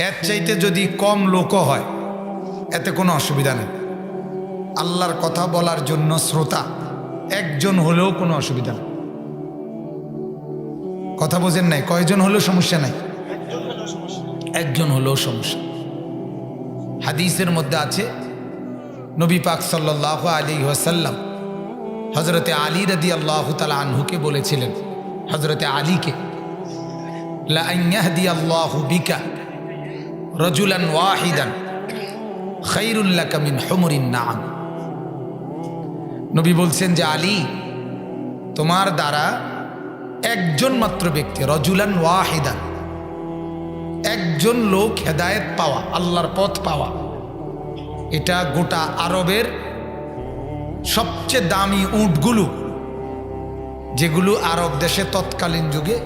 এর চাইতে যদি কম লোকও হয় এতে কোনো অসুবিধা নেই। আল্লাহর কথা বলার জন্য শ্রোতা একজন হলেও কোনো অসুবিধা নেই। কথা বোঝেন নাই? কয়জন হলেও সমস্যা নাই, একজন হলেও সমস্যা। হাদিসের মধ্যে আছে নবী পাক সাল্লাল্লাহু আলাইহি ওয়াসাল্লাম হযরতে আলী রাদিয়াল্লাহু তাআলা আনহুকে বলেছিলেন, হযরতে আলীকে, লা আন ইয়াহদিয়াল্লাহু বিকা রাজুলান ওয়াহিদান খায়রুল লাকা মিন হুমুরিন নাআম। নবী বলছেন যে আলী, তোমার দ্বারা একজন মাত্র ব্যক্তি, রাজুলান ওয়াহিদান, একজন লোক হেদায়েত পাওয়া, আল্লাহর পথ পাওয়া, এটা গোটা আরবের সবচেয়ে দামি উটগুলো, যেগুলো আরব দেশে তৎকালীন যুগে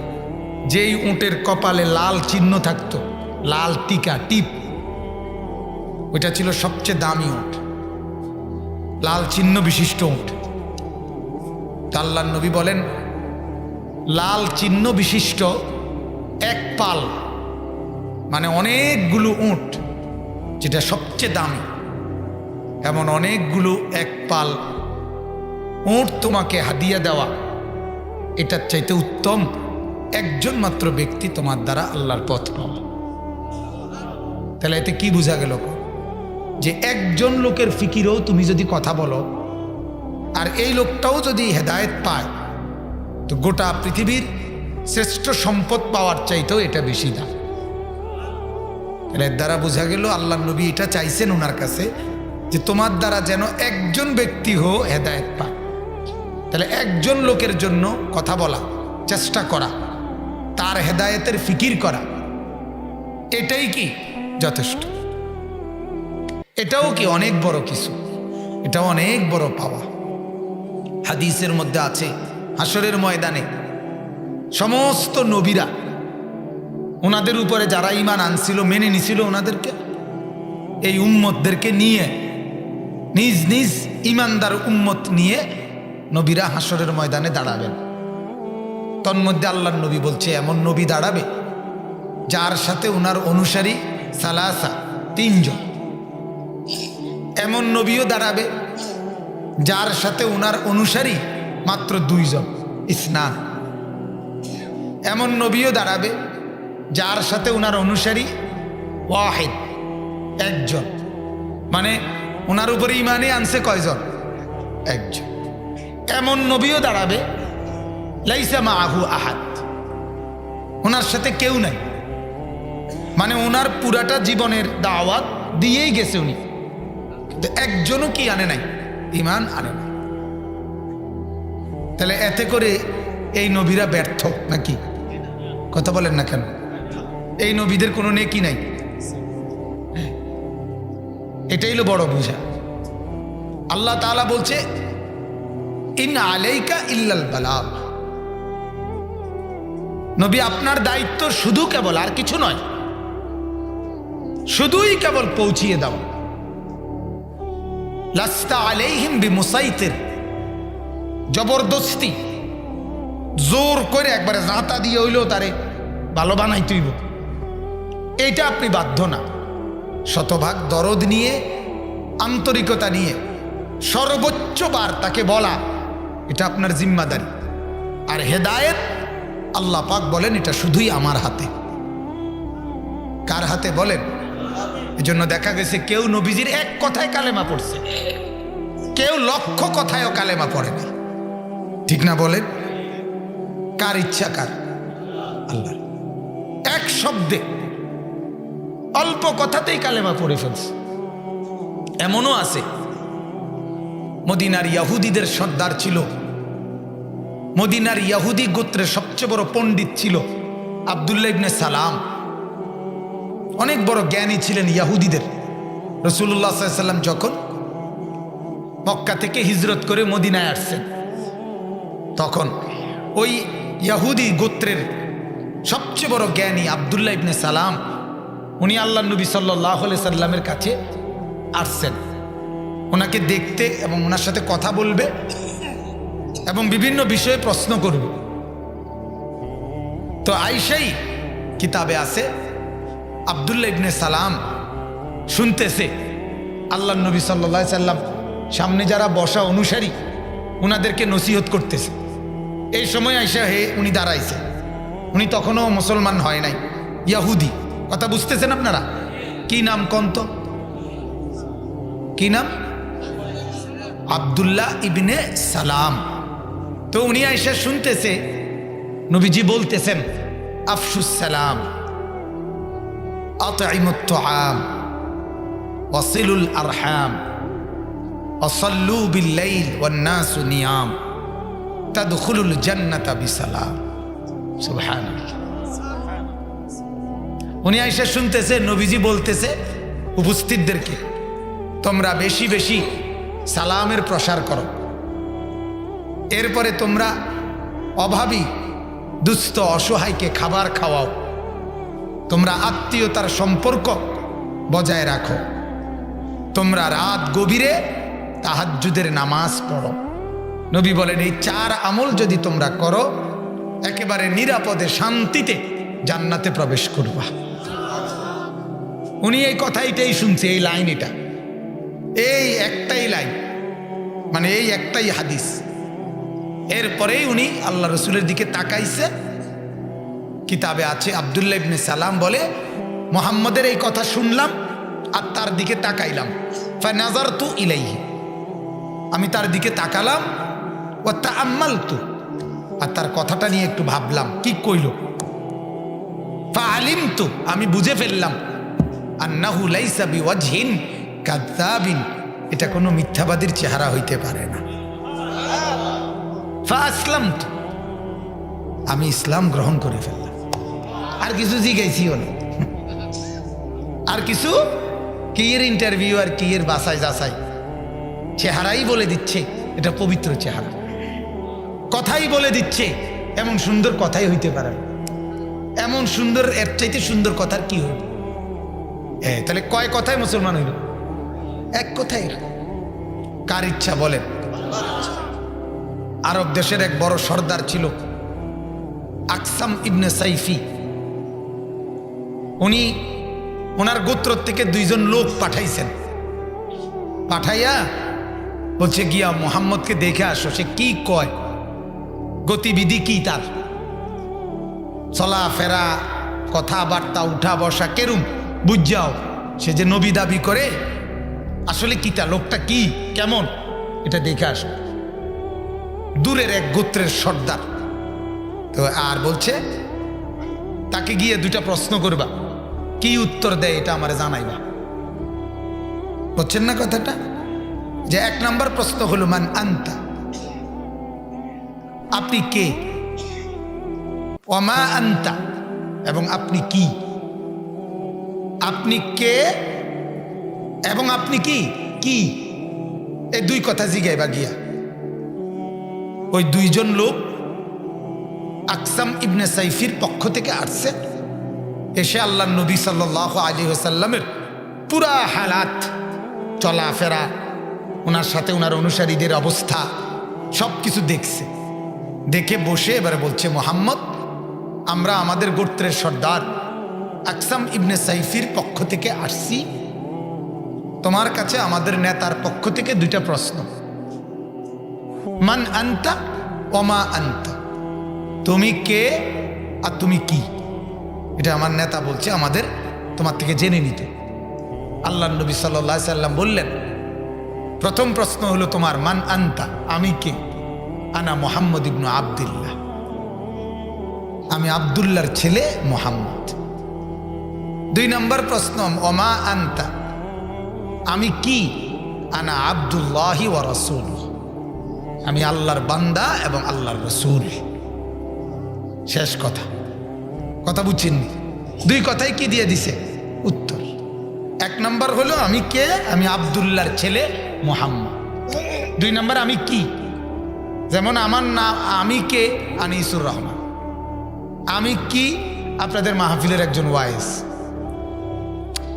যেই উটের কপালে লাল চিহ্ন থাকতো, লাল টিকা টিপ, ওইটা ছিল সবচেয়ে দামি উট, লাল চিহ্ন বিশিষ্ট উট। আল্লাহর নবী বলেন, লাল চিহ্ন বিশিষ্ট এক পাল, মানে অনেকগুলো উট, যেটা সবচেয়ে দামি, এমন অনেকগুলো এক পাল উট তোমাকে হাদিয়া দেওয়া, এটার চাইতে উত্তম একজন মাত্র ব্যক্তি তোমার দ্বারা আল্লাহর পথ পাওয়া। তাহলে এতে কি বোঝা গেল? যে একজন লোকের ফিকিরেও তুমি যদি কথা বলো আর এই লোকটাও যদি হেদায়েত পায়, তো গোটা পৃথিবীর শ্রেষ্ঠ সম্পদ পাওয়ার চাইতেও এটা বেশি দাম। এর দ্বারা বোঝা গেল আল্লাহর নবী এটা চাইছেন ওনার কাছে, যে তোমার দ্বারা যেন একজন ব্যক্তি হেদায়েত পায়। তাহলে একজন লোকের জন্য কথা বলা, চেষ্টা করা, তার হেদায়েতের ফিকির করা, এটাই কি যথেষ্ট? এটাও কি অনেক বড় কিছু, এটাও অনেক বড় পাওয়া। হাদিসের মধ্যে আছে, হাসরের ময়দানে সমস্ত নবীরা ওনাদের উপরে যারা ঈমান আনছিল, মেনে নিছিল, ওনাদেরকে, এই উম্মতদেরকে নিয়ে, নিজ নিজ ঈমানদার উম্মত নিয়ে নবীরা হাসরের ময়দানে দাঁড়াবেন। তন্মধ্যে আল্লাহর নবী বলছে, এমন নবী দাঁড়াবে যার সাথে ওনার অনুসারী সালাসা, তিনজন। এমন নবীও দাঁড়াবে যার সাথে ওনার অনুসারী মাত্র দুইজন, ইসনান। এমন নবীও দাঁড়াবে যার সাথে ওনার অনুসারী ওয়াহিদ, একজন, মানে ওনার উপরে ঈমানই আনছে কয়জন? একজন। এমন নবীও দাঁড়াবে লাইসা মাআহু আহাদ, ওনার সাথে কেউ নাই, মানে ওনার পুরাটা জীবনের দাওয়াত দিয়েই গেছে উনি, কিন্তু একজনও কি আনে নাই? ঈমান আনে নাই। তাহলে এতে করে এই নবীরা ব্যর্থ নাকি? কথা বলেন না কেন? এই নবীদের কোনো নেকি নাই, এটাই হলো বড় বোঝা। আল্লাহ তাআলা বলছে, ইন আলাইকা ইল্লাল বালাগ, নবী আপনার দায়িত্ব শুধু কেবল, আর কিছু নয়, শুধুই কেবল পৌঁছিয়ে দাও। লাস্তা আলাইহিম বিমুসাইতির, জবরদস্তি জোর করে একবারে জাঁতা দিয়ে হইলেও তারে ভালো বানাই তুইব, এইটা আপনি বাধ্য না। শতভাগ দরদ নিয়ে, আন্তরিকতা নিয়ে সর্বোচ্চবার তাকে বলা, এটা আপনার জিম্মাদারি। আর হেদায়েত আল্লাহ পাক বলেন, এটা শুধুই আমার হাতে। কার হাতে বলেন? এজন্য দেখা গেছে কেউ নবীজির এক কথায় কালেমা পড়ছে, কেউ লক্ষ কথায়ও কালেমা পড়ে না। ঠিক না বলেন? কার ইচ্ছা? কার? আল্লাহ। এক শব্দে, অল্প কথাতেই কালেমা পড়ে ফেলছে। এমনও আছে, মদিনার ইহুদিদের সর্দার ছিল, মদিনার ইহুদি গোত্রের সবচেয়ে বড় পণ্ডিত ছিল আব্দুল্লাহ ইবনে সালাম, অনেক বড় জ্ঞানী ছিলেন ইহুদিদের। রাসূলুল্লাহ সাল্লাল্লাহু আলাইহি ওয়াসাল্লাম যখন মক্কা থেকে হিজরত করে মদিনায় আসছেন, তখন ওই ইহুদি গোত্রের সবচেয়ে বড় জ্ঞানী আব্দুল্লাহ ইবনে সালাম, উনি আল্লাহর নবী সাল্লাল্লাহু আলাইহি সাল্লামের কাছে আসছেন ওনাকে দেখতে এবং ওনার সাথে কথা বলবে এবং বিভিন্ন বিষয়ে প্রশ্ন করবে। তো আয়েশাই কিতাবে আছে আব্দুল্লাহ ইবনে সালাম শুনতেছে আল্লাহ নবী সাল্লাল্লাহু আলাইহি সাল্লাম সামনে যারা বসা অনুসারী উনাদেরকে নসিহত করতেছে। এই সময় আইসা উনি দাঁড়াইছে। উনি তখনও মুসলমান হয় নাই, ইয়াহুদি। কথা বুঝতেছেন আপনারা? কি নাম কন্ত? কি নাম? আব্দুল্লাহ ইবনে সালাম। তো উনি আইসা শুনতেছে নবীজি বলতেছেন আফশুস সালাম, আতঈমুত তুআম, ওয়াসিলুল আরহাম, ওয়াসাল্লু বিল-লাইল ওয়ান-নাসু নিয়াম, তাদখুলুল জান্নাতা বিসালাম। সুবহানাল্লাহ। উনি আইসা শুনতেছে নবীজি বলতেছে উপস্থিতদেরকে, তোমরা বেশি বেশি সালামের প্রসার করো, এরপরে তোমরা অভাবী দুস্থ অসহায়কে খাবার খাওয়াও, তোমরা আত্মীয়তার সম্পর্ক বজায় রাখো, তোমরা রাত গভীরে তাহাজ্জুদের নামাজ পড়ো। নবী বলেন এই 4 আমল যদি তোমরা করো একেবারে নিরাপদে শান্তিতে জান্নাতে প্রবেশ করবা। উনি এই কথাইটাই শুনছে, এই লাইন, এটা এই একটাই লাইন, মানে এই একটাই হাদিস। এরপরেই উনি আল্লাহ রসুলের দিকে তাকাইছে। কিতাবে আছে আব্দুল্লাহ ইবনে সালাম বলে মুহাম্মদের এই কথা শুনলাম আর তার দিকে তাকাইলাম, ফানাযারতু ইলাইহি, আমি তার দিকে তাকালাম, ওয়া তাআম্মালতু, আর তার কথাটা নিয়ে একটু ভাবলাম কি কইল, ফাআলিমতু, আমি বুঝে ফেললাম, আন্নাহু লাইসা বিওয়াজহিন কাযাবিন, এটা কোনো মিথ্যাবাদীর চেহারা হইতে পারে না। ফাআসলামতু, আমি ইসলাম গ্রহণ করে ফেললাম। আর কিছু জিজ্ঞাসিও না, আর কিছু কি এর ইন্টারভিউ আর কি এর বাছাই যাচাই, চেহারাই বলে দিচ্ছে এটা পবিত্র চেহারা, কথাই বলে দিচ্ছে এমন সুন্দর কথাই হইতে পারে না। এমন সুন্দর, এর চাইতে সুন্দর কথার কি হইল? তাহলে কয় কথায় মুসলমান হইল? এক কথাই। কার ইচ্ছা বলেন? আরব দেশের এক বড় সর্দার ছিল আকসাম ইবনে সাইফি। উনি ওনার গোত্র থেকে 2 জন লোক পাঠাইছেন, পাঠাইয়া বলছে গিয়া মুহাম্মদকে দেখে আসো, সে কি কয়, গতিবিধি কি, তার চলাফেরা, কথাবার্তা, উঠা বসা কেরুম, বুঝ যাও সে যে নবী দাবি করে আসলে কিটা, লোকটা কি কেমন, এটা দেখে আসো। দূরের এক গোত্রের সর্দার। তো আর বলছে তাকে গিয়ে 2টা প্রশ্ন করবা, কি উত্তর দেয় এটা আমারে জানাইবা। বুঝছেন না কথাটা? যে 1 নম্বর প্রশ্ন হলো মান আনতা, আপনি কে, ওমা আনতা, এবং আপনি কি, আপনি কে এবং আপনি কি কি, এই 2 কথা জিগাইবা গিয়া। ওই 2 জন লোক আকসাম ইবনে সাইফির পক্ষ থেকে আসছে, এসে আল্লাহ নবী সাল্লাল্লাহু আলাইহি ওয়াসাল্লামের পুরা হালাত, চলাফেরা, ওনার সাথে ওনার অনুসারীদের অবস্থা সব কিছু দেখছে। দেখে বসে এবারে বলছে মুহাম্মদ, আমরা আমাদের গোত্রের সর্দার আকসাম ইবনে সাইফির পক্ষ থেকে আসছি, তোমার কাছে আমাদের নেতার পক্ষ থেকে 2টা প্রশ্ন, মান আনতা ওমা আনতা, তুমি কে আর তুমি কি। এটা আমার নেতা বলছে আমাদের তোমার থেকে জেনে নিতে। আল্লাহ নবী সাল্লাল্লাহু আলাইহি সাল্লাম বললেন, প্রথম প্রশ্ন হলো তোমার, মান আনতা, আমি কে, আনা মুহাম্মদ ইবনু আব্দুল্লাহ, আমি আব্দুল্লাহর ছেলে মুহাম্মদ। 2 নম্বর প্রশ্ন, ওমা আনতা, আমি কি, আনা আব্দুল্লাহি ওয়া রাসূলুহু, আমি আল্লাহর বান্দা এবং আল্লাহর রাসূল। শেষ কথা, কথা বুঝছেন? 2 কথাই কি দিয়ে দিছে উত্তর। 1 নম্বর হলো আমি কে, আমি আব্দুল্লাহর ছেলে মুহাম্মদ। 2 নম্বর আমি কি, যেমন আমার নাম আমি কে, আনিসুর রহমান, আমি কি আপনাদের মাহফিলের একজন ওয়াইজ।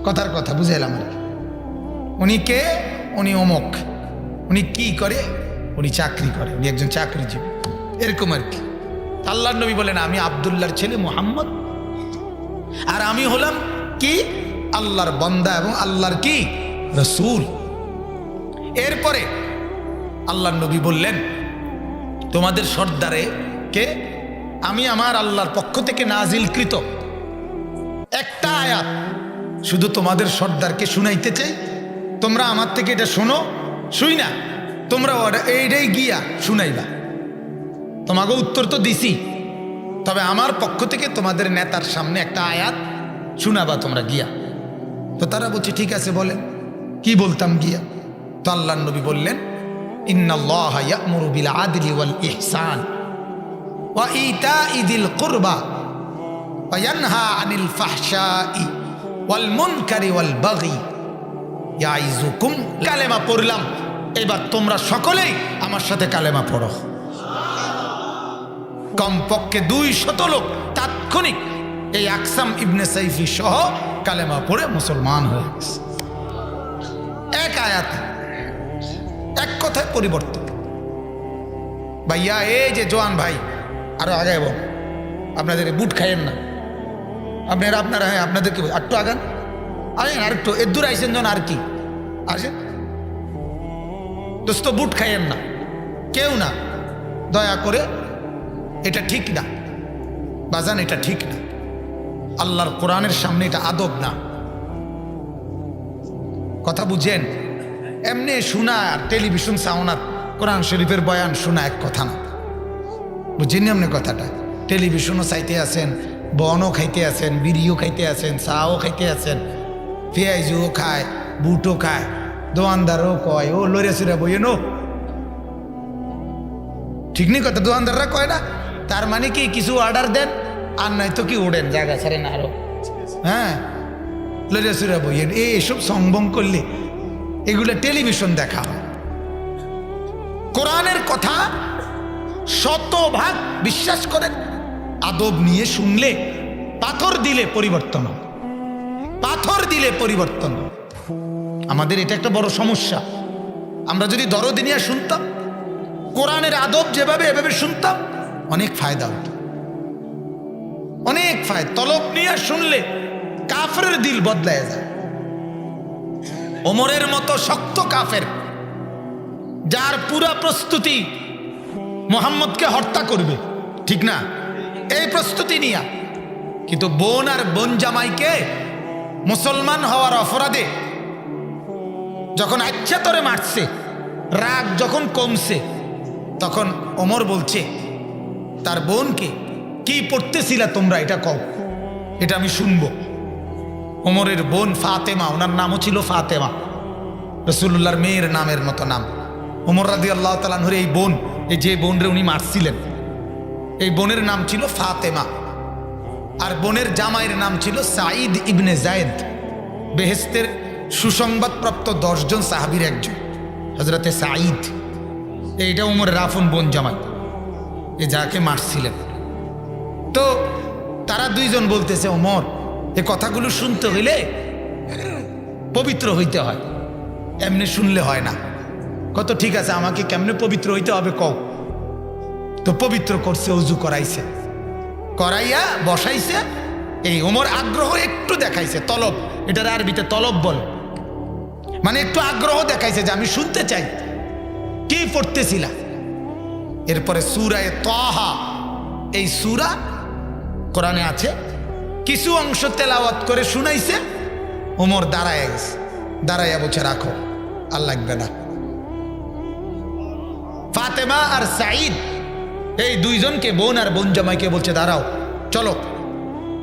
কথার কথা বুঝাইলাম আর কি। উনি কে, উনি অমুক, উনি কি করে, উনি চাকরি করে, উনি একজন চাকরিজীবী, এরকম আর কি। আল্লাহর নবী বলেন আমি আব্দুল্লাহর ছেলে মুহাম্মদ, আর আমি হলাম কি আল্লাহর বান্দা এবং আল্লাহর কি রাসূল। এরপরে আল্লাহর নবী বললেন, তোমাদের সর্দারে কে? আমি আমার আল্লাহর পক্ষ থেকে নাজিলকৃত একটা আয়াত শুধু তোমাদের সর্দারকে শুনাইতে চাই। তোমরা আমার থেকে এটা শোনো, শুই না তোমরা এইটাই গিয়া শুনাইবা। তোমাকে উত্তর তো দিছি, তবে আমার পক্ষ থেকে তোমাদের নেতার সামনে একটা আয়াত শোনাবা তোমরা গিয়া। তো তারা বলছে ঠিক আছে, বলেন কি বলতাম গিয়া। তো আল্লাহর নবী বললেন, ইন্নাল্লাহা ইয়া'মুরু বিল আদলি ওয়াল ইহসান ওয়া ইতাই যিল কুরবা ওয়া ইয়ানহা আনিল ফাহশাই ওয়াল মুনকারি ওয়াল বাগি ইয়াইযুকুম। কালেমা পড়লাম, এবার তোমরা সকলেই আমার সাথে কালেমা পড়ো। কমপক্ষে 200 লোক তাৎক্ষণিক এই আকসাম ইবনে সাইফি সহ কালেমা পড়ে মুসলমান হয়ে গেছে। এক আয়াতে, এক কথায় পরিবর্তন। ভাইয়া এই যে জোয়ান ভাই, আরো আগে এবং আপনাদের বুট খাইয়েন না, আপনারা হ্যাঁ আপনাদেরকে একটু আগান, আরেন আর একটু এর দূর আইসেন জন, আর কি আসেন দোস্ত, বুট খাইয়েন না কেউ না, দয়া করে। এটা ঠিক না বাজান, এটা ঠিক না। আল্লাহর কোরআনের সামনে এটা আদব না। কথা বুঝেন? এমনি শোনা আর টেলিভিশন সাউনার কোরআন শরীফের বয়ান শোনা এক কথা না, বুঝেননি আপনি কথাটা? টেলিভিশনও চাইতে আছেন, বনও খাইতে আছেন, বিড়িও খাইতে আছেন, চাও খাইতে আছেন, পেঁয়াজও খায়, বুটও খায়, দোয়ানদারও কয় ও লড়ে চুরা বইয়ে নো, ঠিক নেই কথা? দোয়ানদাররা কয় না, তার মানে কি কিছু অর্ডার দেন আর নাই তো কি ওড়েন, জায়গা ছাড়েন আরো, হ্যাঁ লড়ে চুরা বইয়েন। এইসব সংবং করলে এগুলো টেলিভিশন দেখা হয়। কোরআনের কথা 100% বিশ্বাস করেন, আদব নিয়ে শুনলে পাথর দিলে পরিবর্তন হয়, পাথর দিলে পরিবর্তন হয়। আমাদের এটা একটা বড় সমস্যা। আমরা যদি দরদ নিয়ে শুনতাম, কোরআনের আদব যেভাবে এভাবে শুনতাম, অনেক ফায়দা হতো, অনেক ফায়দা। তলব নিয়ে শুনলে কাফেরের দিল বদলায় যায়। ওমরের মতো শক্ত কাফের, যার পুরা প্রস্তুতি মুহাম্মদকে হত্যা করবে, ঠিক না? এই প্রস্তুতি নিয়া, কিন্তু বোন আর বোন জামাইকে মুসলমান হওয়ার অপরাধে যখন আচ্ছা তরে মারছে, রাগ যখন কমছে, তখন ওমর বলছে তার বোনকে, কি পড়তেছিলা তোমরা এটা কও, এটা আমি শুনবো। ওমরের বোন ফাতেমা, ওনার নামও ছিল ফাতেমা, রাসূলুল্লাহর মেয়ের নামের মতো নাম। ওমর রাদিয়াল্লাহু তাআলা আনহুর এই বোন, এই যে বোনরে উনি মারছিলেন, এই বোনের নাম ছিল ফাতেমা, আর বোনের জামাইয়ের নাম ছিল সাঈদ ইবনে যায়েদ, বেহেশতের সুসংবাদপ্রাপ্ত 10 জন সাহাবীর একজন হযরতে সাঈদ। এইটা ওমরের আফন বোন জামাই, এ যাকে মারছিলেন। তো তারা দুইজন বলতেছে, ওমর এ কথাগুলো শুনতে হইলে পবিত্র হইতে হয়, এমনি শুনলে হয় না। কত ঠিক আছে, আমাকে কেমনে পবিত্র হইতে হবে কও। তো পবিত্র করছে, ওযু করাইছে, করাইয়া বসাইছে। এই ওমর আগ্রহ একটু দেখাইছে, তলব, এটার আরবিতে তলব বলে, মানে একটু আগ্রহ দেখাইছে যে আমি শুনতে চাই কি পড়তেছিলা। এরপরে সূরায়ে তাহা, এই সূরা কোরআনে আছে, কিছু অংশ তেলাওয়াত করে শুনাইছে। ওমর দাঁড়ায় গেছে, দাঁড়াইয়া বলছে রাখো, আর লাগবে না। ফাতেমা আর সাঈদ এই দুইজনকে, বোন আর বোন জামাইকে বলছে দাঁড়াও, চলো।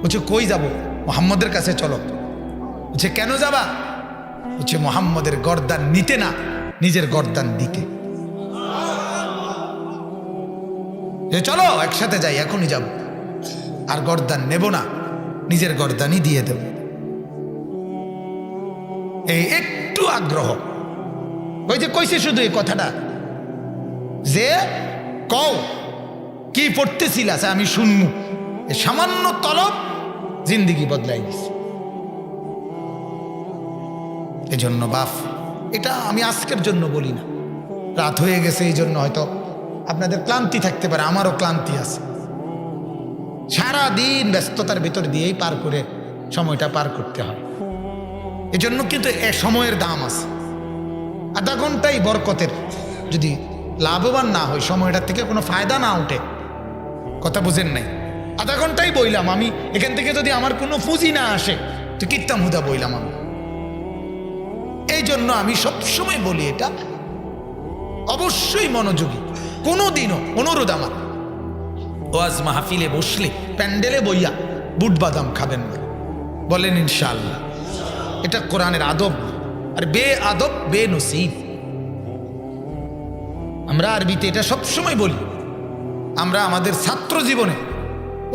বলছে কই যাব? মুহাম্মদের কাছে চলো। বলছে কেন যাবা? বলছে মুহাম্মদের গর্দান নিতে না, নিজের গর্দান দিতে। চলো একসাথে যাই, এখনই যাব, আর গর্দান নেব না, নিজের গর্দানই দিয়ে দেব। এই একটু আগ্রহ, ওই যে কইছে শুধু এই কথাটা যে কও কি পড়তেছিল, আমি শুনবো। সামান্য তলব জিন্দিগি বদলাই দিছে। এজন্য বাপ, এটা আমি আজকের জন্য বলি না, রাত হয়ে গেছে এই জন্য হয়তো আপনাদের ক্লান্তি থাকতে পারে, আমারও ক্লান্তি আছে। সারা দিন ব্যস্ততার ভিতর দিয়েই পার করে সময়টা পার করতে হয়। এজন্য কিন্তু এ সময়ের দাম আছে। আধা ঘন্টাই বরকতের, যদি লাভবান না হয়, সময়টার থেকে কোনো ফায়দা না ওঠে, কথা বুঝেন নাই, আধা ঘন্টাই বইলাম আমি, এখান থেকে যদি আমার কোনো পুঁজি না আসে তো কিত্তাম হুদা বইলাম আমি। এই জন্য আমি সবসময় বলি, এটা অবশ্যই মনোযোগী। কোনো দিনও অনুরোধ আমার, ওয়াজ মাহফিলে বসলে প্যান্ডেলে বইয়া বুট বাদাম খাবেন না, বলেন ইনশাআল্লাহ। এটা কোরআনের আদব, আর বে আদব বে নসিব। আমরা আরবিতে এটা সবসময় বলি। আমরা আমাদের ছাত্র জীবনে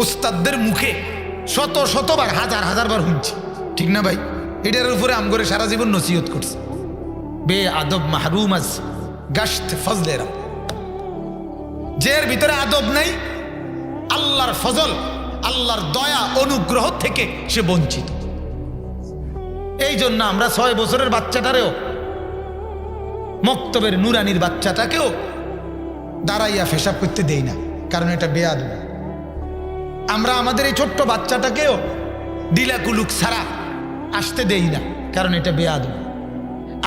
উস্তাদদের মুখে শত শতবার, হাজার হাজারবার শুনছি, ঠিক না ভাই? এটার উপরে আমগরে সারা জীবন নসিহত করছে, বে আদব মাহরুম আজ গাশত ফজলেরা। যের ভিতরে আদব নাই, আল্লাহর ফজল, আল্লাহর দয়া অনুগ্রহ থেকে সে বঞ্চিত। এই জন্য আমরা 6 বছরের বাচ্চাটারেও, মক্তবের নুরানির বাচ্চাটাকেও দাঁড়াইয়া পেশাব করতে দেই না, কারণ এটা বেয়াদব। আমরা আমাদের এই ছোট্ট বাচ্চাটাকেও ডিলাকুলুক ছাড়া আসতে দেই না, কারণ এটা বেয়াদব।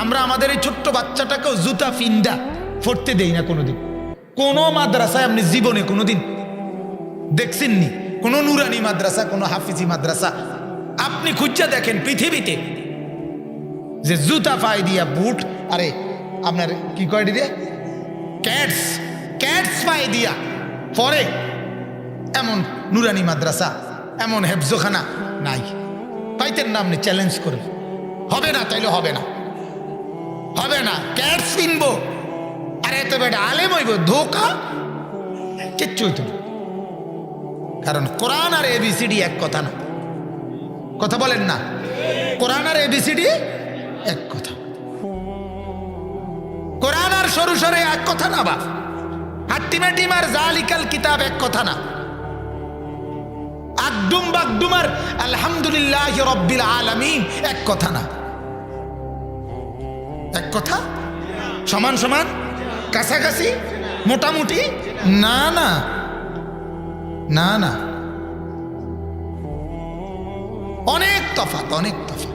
আমরা আমাদের এই ছোট্ট বাচ্চাটাকেও জুতা ফিন্ডা পড়তে দেই না কোনোদিন। কোনো মাদ্রাসায় আপনি জীবনে কোনোদিন দেখছেননি, কোনো নুরানি মাদ্রাসা, কোনো হাফিজি মাদ্রাসা আপনি খুঁজা দেখেন পৃথিবীতে যে জুতা পায়ে দিয়া বুট, আরে আপনার কি কয় দিয়ে ক্যাটস পায়ে দিয়া পরে, এমন নুরানি মাদ্রাসা, এমন হেফজোখানা নাই। পাইতেন না? আপনি চ্যালেঞ্জ করবেন, হবে না, তাইলে হবে না, হবে না। ক্যাটস কিনবো, আরে এত বেটা আলেম হইব, ধোকা, কিচ্ছু হইত না। কারণ কোরআন আর এবিসিডি এক কথা না, কথা বলেন না? কোরআন আর এবিসিডি এক কথা, কোরআন আর সরু সরে এক কথা না, বা হাট্টিমেটিম আর জালিকাল কিতাব এক কথা না, আকডুম বাকডুম আর আলহামদুলিল্লাহ রব্বিল আলামিন এক কথা না। এক কথা, সমান সমান, কাছাকাছি, মোটামুটি, না না না না, অনেক তফাৎ, অনেক তফাৎ।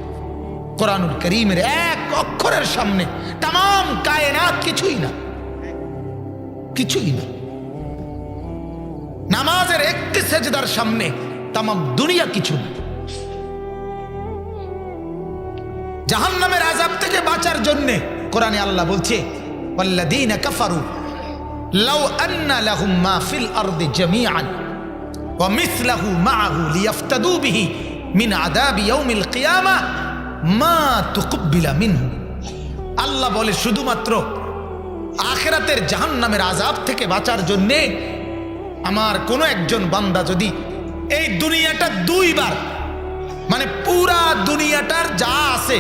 কোরআনুল কারীমের এক অক্ষরের সামনে তামাম কায়নাত কিছুই না, কিছুই না। নামাজের একটি সেজদার সামনে তামাম দুনিয়া কিছু না। জাহান্নামের আযাব থেকে বাঁচার জন্য কোরআনে আল্লাহ বলছে, ওয়াল্লাযীনা কাফারু লাউ আন্না লাহুম মা ফিল আরদি জামিআন ওয়া মিসলাহু মাআহু লিয়াফতাদু বিহি মিন আযাবি ইয়াউমিল কিয়ামাহ মা তুকবিলা মিনহু। আল্লাহ বলে, শুধুমাত্র আখিরাতের জাহান্নামের আযাব থেকে বাঁচার জন্য আমার কোনো একজন বান্দা যদি এই দুনিয়াটা 2 বার, মানে পুরা দুনিয়াটার যা আছে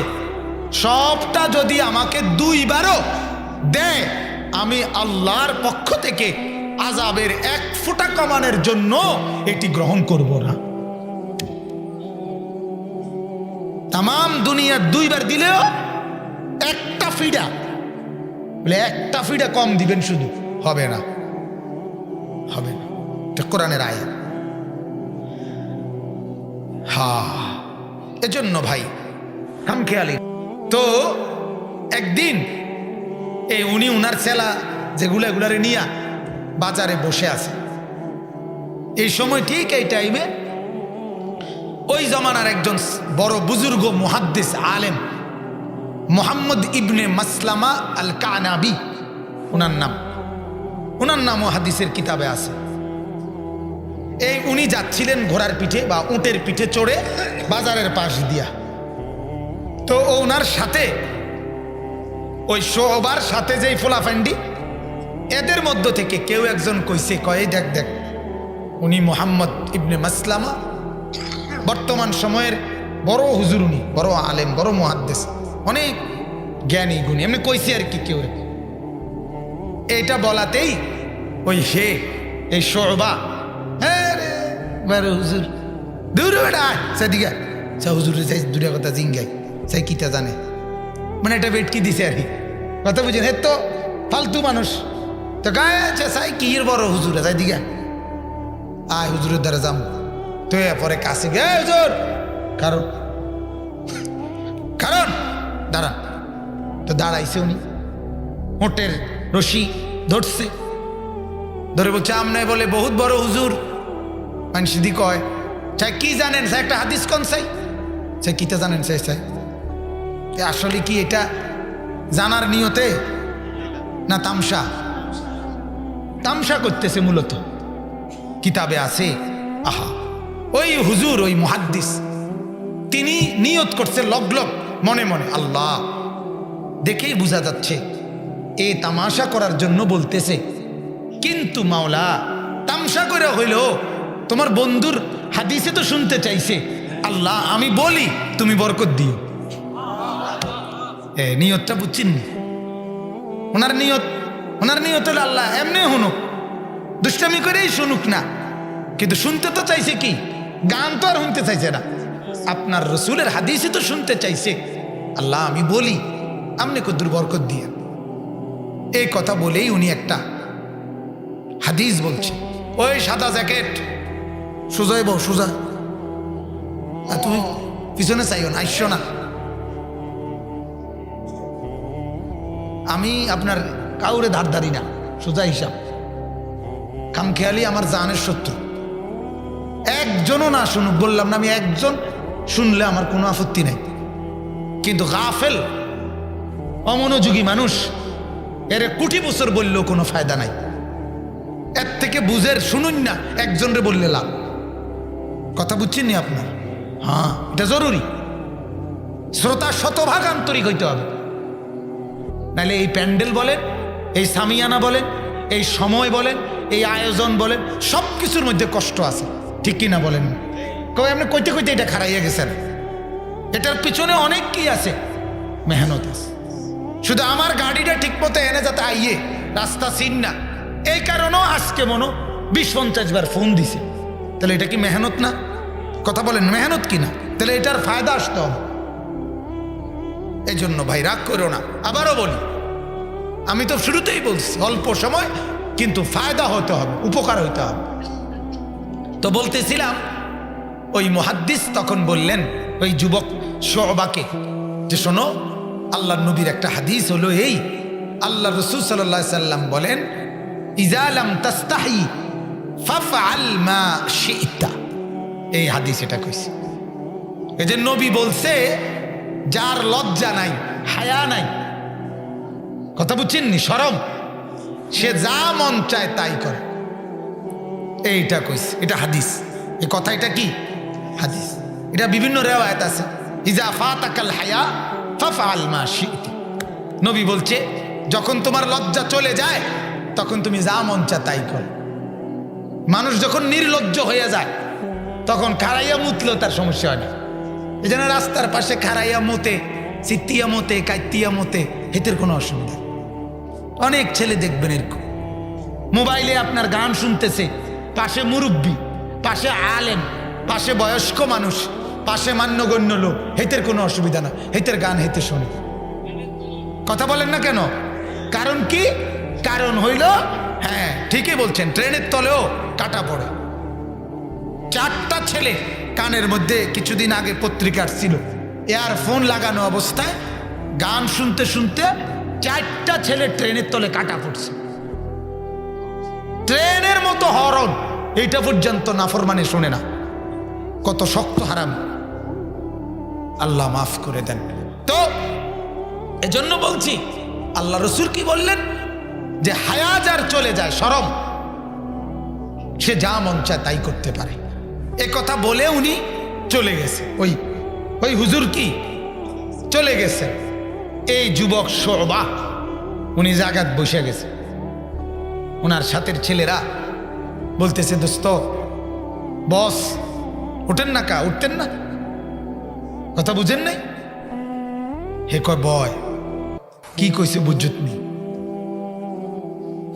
সবটা যদি আমাকে 2 বারও দেয়, আমি আল্লাহর পক্ষ থেকে আযাবের 1 ফোঁটা কমানোর জন্য এটি গ্রহণ করব না। তামাম দুনিয়া 2 বার দিলেও একটা ফিডা, বলে একটা ফিডা কম দিবেন, শুধু হবে না, হবে না। এটা কোরআনের আয়াত। এজন্য ভাই খামখেয়ালি। তো একদিন এই উনি উনার ছেলা যেগুলারে নিয়া বাজারে বসে আছে, এই সময় ঠিক এই টাইমে ওই জমানার একজন বড় বুজুর্গ মুহাদ্দিস আলেম মুহাম্মদ ইবনে মাসলামা আল কানাবি, ওনার নামও হাদিসের কিতাবে আছে। এই উনি যাচ্ছিলেন ঘোড়ার পিঠে বা উটের পিঠে চড়ে বাজারের পাশ দিয়া। তো ওনার সাথে ওই সোহবার সাথে যেই ফোলাফান্ডি, এদের মধ্য থেকে কেউ একজন কইছে, কয়ে দেখ দেখ, উনি মুহাম্মদ ইবনে মাসলামা, বর্তমান সময়ের বড় হুজুর, উনি বড় আলেম, বড় মুহাদ্দিস, অনেক জ্ঞানী গুণী, এমনি কইছে আর কি কেউ। এইটা বলাতেই ওই হে এই সোহবা, হ্যাঁ রে বারে হুজুর, দূরে বেটা সেদিকে হুজুরে চাই দূরে কথা জিঙ্গাই চাই কিতা জানে, মানে এটা বেটকি দিছে আর কি, কথা বুঝেন? হে তো ফালতু মানুষ, তো গায়ে চাই কির বড় হুজুরে চাই দিকে আয় হুজুরের দ্বারা যাম। তো পরে কাছে গে হুজুর কারণ কারণ দাঁড়ান। তো দাঁড়াইছে উনি, ওটের রশি ধরছে, ধরে বলছে আমনে বলে বহুত বড় হুজুর। মানুষ দি কয় চাই কি জানেন স্যার, একটা হাদিস কোন চাই চাই কিটা জানেন চাই চাই আসলে কি এটা জানার নিয়তে না তামসা? তামসা করতেছে মূলত। কিতাবে আছে, আহা ওই হুজুর ওই মুহাদ্দিস তিনি নিয়ত করছে লগ মনে মনে, আল্লাহ দেখেই বোঝা যাচ্ছে এ তামাশা করার জন্য বলতেছে, কিন্তু মাওলা তামসা করে হইল তোমার বন্ধুর হাদিসে তো শুনতে চাইছে, আল্লাহ আমি বলি তুমি বরকত দিও। নিয়তটা বুঝছেন? ওনার নিয়ত হলো আল্লাহ এমনি শুনুক, দুষ্টামি করেই শুনুক না, কিন্তু শুনতে তো চাইছে কি? গান তো আর শুনতে চাইছে না, আপনার রসুলের হাদিসে তো শুনতে চাইছে, আল্লাহ আমি বলি আপনি কদ্দুর বরকত দিয়ে। এই কথা বলেই উনি একটা হাদিস বলছে, ওই সাদা জ্যাকেট সোজাই বউ সোজা, তুমি পিছনে চাইও না, আইসো না। আমি আপনার কাউরে ধারধারি না, সোজা হিসাব। খামখেয়ালি আমার জানের শত্রু, একজনও না শুনুক বললাম না, আমি একজন শুনলে আমার কোনো আপত্তি নাই, কিন্তু গাফেল অমনোযোগী মানুষ এর কোটি বছর বললেও কোনো ফায়দা নাই। এর থেকে বুঝের শুনুন না, একজনরে বললে লাভ। কথা বুঝছেন নি আপনার? হ্যাঁ, এটা জরুরি। শ্রোতা শতভাগ আন্তরিক হইতে হবে, নাহলে এই প্যান্ডেল বলেন, এই সামিয়ানা বলেন, এই সময় বলেন, এই আয়োজন বলেন, সব কিছুর মধ্যে কষ্ট আছে, ঠিক কিনা বলেন? কই আপনি কইতে কইতে এটা খারাইয়া গেছেন, এটার পিছনে অনেক কি আছে, মেহনত আছে। শুধু আমার গাড়িটা ঠিক মতো এনে যাতে আইয়ে রাস্তা চিন না, এই কারণেও আজকে মনো 20-50 বার ফোন দিছে, তাহলে এটা কি মেহনত না? কথা বলেন, মেহনত কিনা? তাহলে এটার ফায়দা আসতে হবে। এই জন্য ভাই রাগ করো না, আবারও বলি, আমি তো শুরুতেই বলছি অল্প সময় কিন্তু ফায়দা হতে হবে, উপকার হইতে হবে। তো বলতেছিলাম ওই মুহাদ্দিস তখন বললেন ওই যুবক শুবাকে যে শোনো, আল্লাহর নবীর একটা হাদিস হলো এই, আল্লাহ রাসূল সাল্লাল্লাহু আলাইহি সাল্লাম বলেন ইযা লাম তাস্তাহি ফাফআল মা শি'তা। এই হাদিস এটা কইছে, এই যে নবী বলছে যার লজ্জা নাই, হায়া নাই, কথা বুঝছেননি, শরম, সে যা মন চায় তাই করে, এইটা কইছে, এটা হাদিস। এই কথা এটা কি হাদিস, এটা বিভিন্ন রিওয়ায়াত আছে। ইজা ফাতাকাল হায়া ফাফআল মা শি'তি। নবী বলছে যখন তোমার লজ্জা চলে যায় তখন তুমি যা মন চায় তাই করো। মানুষ যখন নির্লজ্জ হয়ে যায় তখন খারাইয়া মুতলেও তার সমস্যা হয় না। এই জন্য রাস্তার পাশে খারাইয়া মতে, চিত্তিয়া মতে, কাইতিয়া মতে, হেতের কোনো অসুবিধা। অনেক ছেলে দেখবেন এরকম, মোবাইলে আপনার গান শুনতেছে, পাশে মুরব্বী, পাশে আলেম, পাশে বয়স্ক মানুষ, পাশে মান্যগণ্য লোক, হেতের কোনো অসুবিধা না, হেতের গান হেতে শোনে। কথা বলেন না কেন? কারণ কি? কারণ হইল, হ্যাঁ ঠিকই বলছেন, ট্রেনের তলেও কাটা পড়ে। 4টা ছেলে কানের মধ্যে কিছুদিন আগে পত্রিকা ছিল, ইয়ারফোন লাগানো অবস্থায় গান শুনতে শুনতে 4টা ছেলে ট্রেনের তলে কাটা পড়ছে। ট্রেনের মতো হরন, এইটা পর্যন্ত নাফরমানে শোনে না। কত শক্ত হারাম, আল্লাহ মাফ করে দেন। তো এজন্য বলছি, আল্লাহ রসুল কি বললেন যে হায়া যার চলে যায়, শরম, সে যা মন চায় তাই করতে পারে। এ কথা বলে উনি চলে গেছে, ওই হুজুর কি চলে গেছে। এই যুবক শুবা উনি জায়গায় বসে গেছে, ওনার সাথের ছেলেরা বলতেছে দোস্ত বস উঠেন না, কা উঠতেন না, কথা বুঝেন নাই? হে কয় বয়, কি কইছে বুঝুত নি,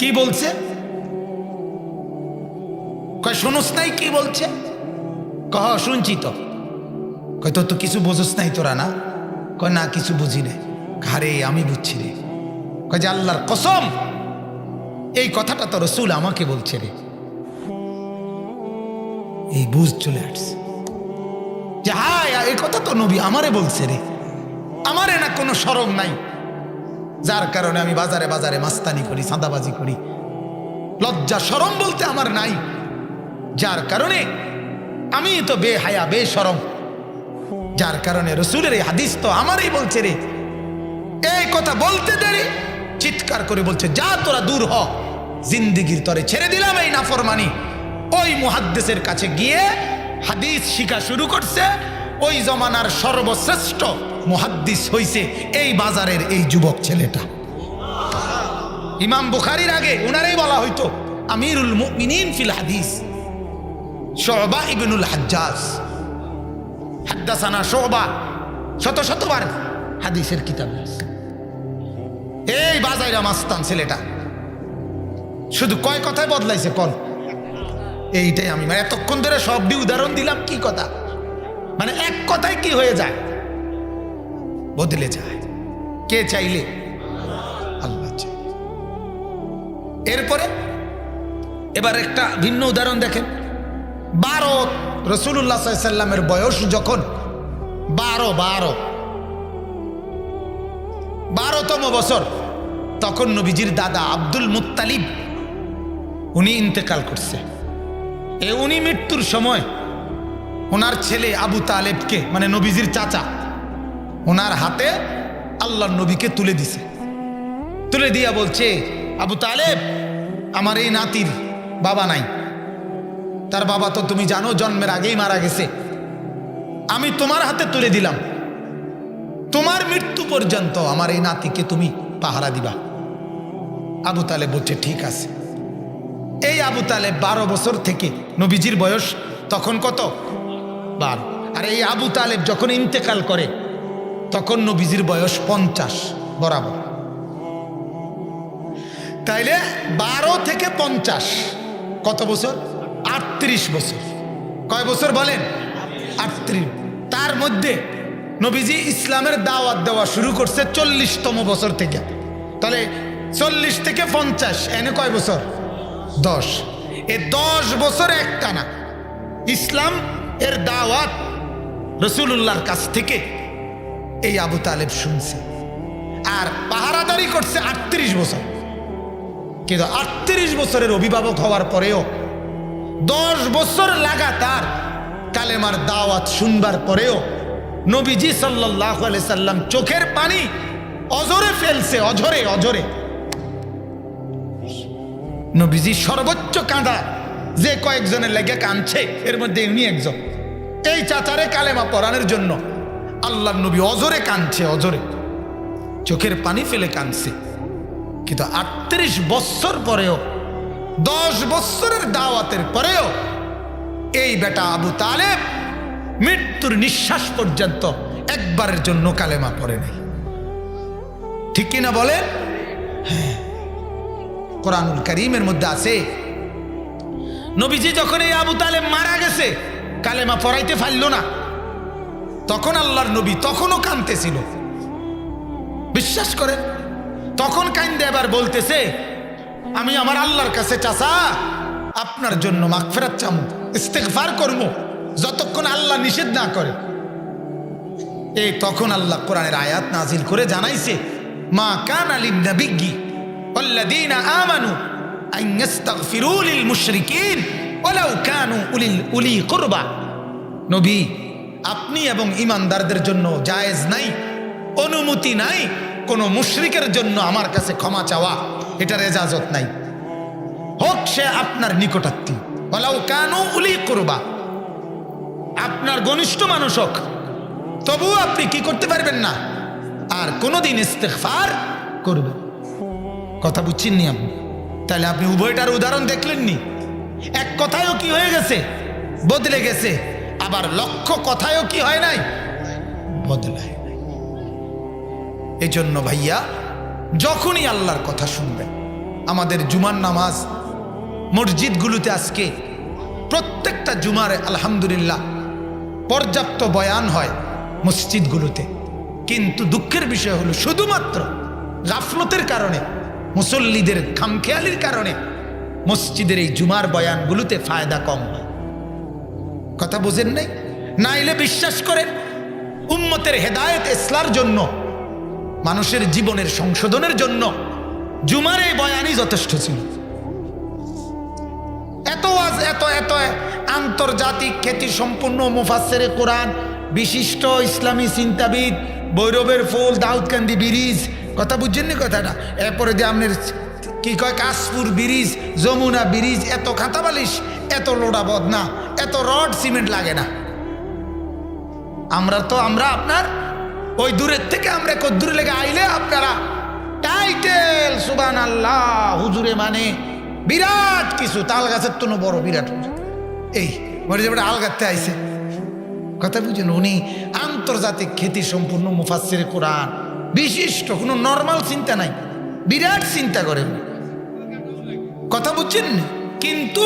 কি বলছে? কয় শোনস নাই কি বলছে? কহ শুনছি তো। কয় তো কিছু বোঝস নাই তোরা না? কয় না কিছু বুঝি নাই। ঘাড়ে আমি বুঝছি রে। কয় যে আল্লাহর কসম এই কথাটা তো রসুল আমাকে বলছে রে। এই বুঝ চলে আসছে। যে হ্যাঁ এই কথা তো নবী আমারে বলছে রে, আমারে না কোনো শরম নাই, যার কারণে আমি বাজারে বাজারে মাস্তানি করি, চাঁদাবাজি করি, লজ্জা শরম বলতে আমার নাই, যার কারণে আমি তো বেহায়া বেশরম, যার কারণে রসুলের এই হাদিস তো আমারই বলছে রে। এই কথা বলতে দেরি চিৎকার করে বলছে, যা তোরা দূর হ, জিন্দিগির তরে ছেড়ে দিলাম এই নাফরমানি। ওই মুহাদ্দিসের কাছে গিয়ে হাদিস শিখা শুরু করছে। ওই জমানার সর্বশ্রেষ্ঠ মুহাদ্দিস হইছে এই বাজারের এই যুবক ছেলেটা। ইমাম বুখারীর আগে উনারই বলা হইতো আমিরুল মুমিনিন ফিল হাদিস, শুবা ইবনুল হাজ্জাজ। হাদ্দাসানা শুবা শত শতবার হাদিসের কিতাব আছে। এই বাজাইরা মাস্তান ছেলেটা শুধু কয় কথায় বদলাইছে কোন, এইটাই আমি মানে এতক্ষণ ধরে সবটি উদাহরণ দিলাম। কি কথা মানে এক কথায় কি হয়ে যায়, বদলে যায়। কে চাইলে? আল্লাহ চাই। এরপরে এবার একটা ভিন্ন উদাহরণ দেখেন। 12 রাসূলুল্লাহ সাল্লাল্লাহু আলাইহি সাল্লামের বয়স যখন 12তম বছর, তখন নবীজির দাদা আব্দুল মুত্তালিব উনি ইন্তেকাল করছে। উনি মৃত্যুর সময় ওনার ছেলে আবু তালেবকে মানে নবীজির চাচা ওনার হাতে আল্লাহর নবীকে তুলে দিছে। তুলে দিয়া বলছে, আবু তালেব আমার এই নাতির বাবা নাই, তার বাবা তো তুমি জানো জন্মের আগেই মারা গেছে, আমি তোমার হাতে তুলে দিলাম, তোমার মৃত্যু পর্যন্ত আমার এই নাতিকে তুমি পাহারা দিবা। আবু তালেব বলছে ঠিক আছে। এই আবু তালেব 12 বছর থেকে, নবীজির বয়স তখন কত? 12। আর এই আবু তালেব যখন ইন্তেকাল করে তখন নবীজির বয়স 50 বরাবর। তাইলে 12 থেকে 50 কত বছর? 38 বছর। কয় বছর বলেন? 38। তার মধ্যে নবীজি ইসলামের দাওয়াত দেওয়া শুরু করছে 40তম বছর থেকে। তাহলে 40 থেকে 50 এনে কয় বছর? 10। এই 10 বছর একটানা ইসলাম এর দাওয়াত রাসূলুল্লাহর কাছ থেকে এই আবু তালেব শুনছে। আর পাহারাদারি করছে 38 বছর। কিন্তু 38 বছরের অভিভাবক হওয়ার পরেও 10 বছর লাগাতার কালেমার দাওয়াত শুনবার পরেও নবীজি সাল্লাল্লাহু আলাইহি সাল্লাম চোখের পানি অঝরে ফেলছে, অঝরে অঝরে। নবীজি সর্বোচ্চ কাঁদা যে কয়েকজনের লেগে কাঁদছে এর মধ্যে উনি একজন। এই চাচারে কালেমা পড়ানোর জন্য আল্লাহর নবী অঝরে কাঁদছে, অঝরে চোখের পানি ফেলে কাঁদছে। কিন্তু 38 বছর পরেও, 10 বছরের দাওয়াতের পরেও এই বেটা আবু তালেব মৃত্যুর নিঃশ্বাস পর্যন্ত একবারের জন্য কালেমা পড়ে নাই। ঠিক কিনা বলেন? হ্যাঁ, কোরআনুল কারীমের মধ্যে আছে নবীজি যখন এই আবু তালেব মারা গেছে কালেমা পড়াইতে পারল না, তখন আল্লাহর নবী তখনও কাঁদতেছিল। বিশ্বাস করেন, তখন কান্দে এবার বলতেছে, আমি আমার আল্লাহর কাছে চাচা আপনার জন্য মাগফিরাত চামু, ইস্তেগফার করবো যতক্ষণ আল্লাহ নিষেধ না করে। এই তখন আল্লাহ কোরআনের আয়াত নাজিল করে জানাইছে, মা কানা লিন-নাবিয়্যি ওয়াল্লাযীনা আমানু আন ইস্তাগফিরু লিল মুশরিকিন ওয়ালাউ কানু উলি কুরবা। নবী, আপনি এবং ঈমানদারদের জন্য জায়েজ নাই, অনুমতি নাই কোনো মুশরিকের জন্য আমার কাছে ক্ষমা চাওয়া, এটার ইজাজত নাই, হোক সে আপনার নিকটাত্মীয়, ওয়ালাউ কানু উলি কুরবা, আপনার ঘনিষ্ঠ মানুষ হোক, তবুও আপনি কি করতে পারবেন না, আর কোনোদিন ইস্তেগফার করবেন। কথা বুঝছেন নি আপনি? তাহলে আপনি উভয়টার উদাহরণ দেখলেন নি? এক কথায়ও কি হয়ে গেছে? বদলে গেছে। আবার লক্ষ কথায়ও কি হয় নাই? বদলায় নাই। এই জন্য ভাইয়া, যখনই আল্লাহর কথা শুনবেন, আমাদের জুমার নামাজ মসজিদগুলোতে আজকে প্রত্যেকটা জুমারে আলহামদুলিল্লাহ পর্যাপ্ত বয়ান হয় মসজিদগুলোতে, কিন্তু দুঃখের বিষয় হলো শুধুমাত্র গাফলতের কারণে, মুসল্লিদের খামখেয়ালির কারণে মসজিদের এই জুমার বয়ানগুলোতে ফায়দা কম হয়। কথা বোঝেন নাই? নাইলে বিশ্বাস করেন উম্মতের হেদায়েত ইসলার জন্য, মানুষের জীবনের সংশোধনের জন্য জুমার এই বয়ানই যথেষ্ট ছিল। এত ওয়াজ, এত এত আন্তর্জাতিক খ্যাতি সম্পন্ন মুফাসসিরে কোরআন, বিশিষ্ট ইসলামী চিন্তাবিদ, ভৈরবের ফুল, দাউদকান্দি ব্রিজ, কথা বুঝছেন নি কথাটা? এরপরে যে আপনার কি কয় কাশপুর ব্রিজ, যমুনা ব্রিজ, এত খাতা বালিশ, এত লোডা বদনা, এত রড সিমেন্ট লাগে না। আমরা আপনার ওই দূরের থেকে আমরা কদ্দূরে লেগে আইলে আপনারা টাইটেল সুবহানাল্লাহ হুজুরে মানে বিরাট কিছু, তাল গাছের তো বড় বিরাট হুজুর, এই মরে যাবে আল গাছতে আইছে, কথা বুঝেন? উনি আন্তর্জাতিক খ্যাতি সম্পূর্ণ মুফাসসিরে কোরআন, বিশিষ্ট, কোনো নর্মাল চিন্তা নাই, বিরাট চিন্তা করেন, কথা বুঝছেন? কিন্তু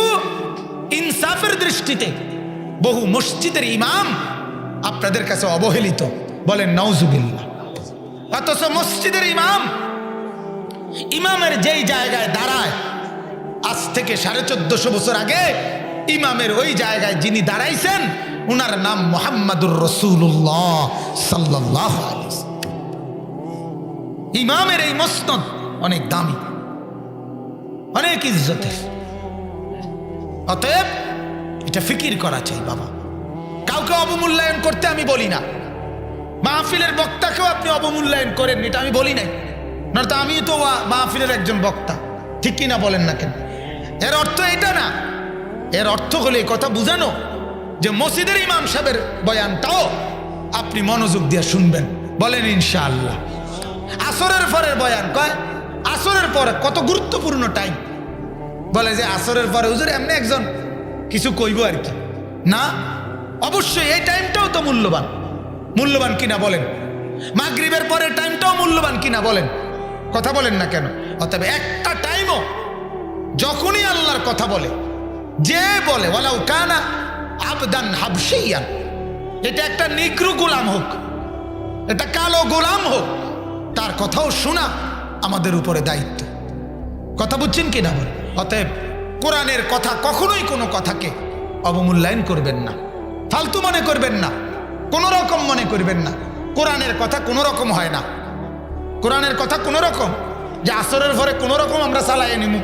ইনসাফের দৃষ্টিতে বহু মসজিদের ইমাম আপনাদের কাছে অবহেলিত, বলেন নাউজুবিল্লাহ। অথচ মসজিদের ইমামের যেই জায়গায় দাঁড়ায়, আজ থেকে 1450 বছর আগে ইমামের ওই জায়গায় যিনি দাঁড়াইছেন উনার নাম মুহাম্মাদুর রাসূলুল্লাহ সাল্লাল্লাহু আলাইহি ওয়াসাল্লাম। ইমামের এই মসনদ অনেক দামি, অনেক ইজ্জতের। অতএব এটা ফিকির করা চাই বাবা। কাউকে অবমূল্যায়ন করতে আমি বলি না, মাহফিলের বক্তাকেও আপনি অবমূল্যায়ন করেন, এটা আমি বলি নাই, নয়তো আমি তো মাহফিলের একজন বক্তা, ঠিক কিনা বলেন না কেন? এর অর্থ এটা না, এর অর্থ হলে কথা বুঝানো যে মসজিদের ইমাম সাহেবের বয়ানটাও আপনি মনোযোগ দিয়ে শুনবেন, বলেন ইনশাআল্লাহ। আসরের পরের বয়ান কয়, আসরের পরে কত গুরুত্বপূর্ণ টাইম, বলে যে আসরের পরে হুজুর এমনি একজন কিছু কইব আর কি না, অবশ্যই এই টাইমটাও তো মূল্যবান, মূল্যবান কিনা বলেন? মাগরিবের পরের টাইমটাও মূল্যবান কিনা বলেন? কথা বলেন না কেন? অতএব একটা টাইমও যখনই আল্লাহর কথা বলে, যে বলে ওয়ালাউ কানা আবদান হাবশিয়ান, এটা একটা নিগ্রো গোলাম হোক, এটা কালো গোলাম হোক, তার কথাও শোনা আমাদের উপরে দায়িত্ব, কথা বুঝছেন কিনা বল? অতএব কোরআনের কথা কখনোই কোনো কথাকে অবমূল্যায়ন করবেন না, ফালতু মনে করবেন না, কোনো রকম মনে করবেন না। কোরআনের কথা কোনো রকম হয় না, কোরআনের কথা কোনো রকম যে আসরের পরে কোনো রকম আমরা চালাইয়ে নিমু,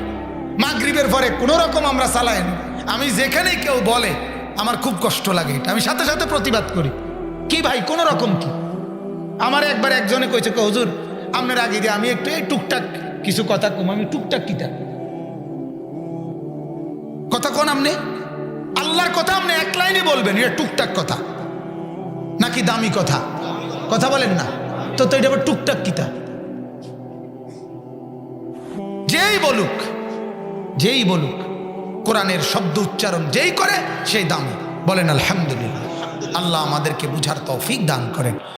মাগরিবের পরে কোনো রকম আমরা চালাইয়ে নিমু। আমি যেখানেই কেউ বলে আমার খুব কষ্ট লাগে, এটা আমি সাথে সাথে প্রতিবাদ করি, কি ভাই কোনো রকম কি? আমার একবার একজনে কইছে, হুজুর আপনার আগে দিয়ে আমি একটু এই টুকটাক কিছু কথা কম, আমি টুকটাক কিটা কথা কোন? আপনি আল্লাহর কথা আপনি এক লাইনে বলবেন, এটা টুকটাক কথা নাকি দামি কথা? কথা বলেন না তো, এটা আবার টুকটাক কিতা? যেই বলুক কোরআনের শব্দ উচ্চারণ যেই করে সেই দামি, বলেন আলহামদুলিল্লাহ। আল্লাহ আমাদেরকে বুঝার তৌফিক দান করেন।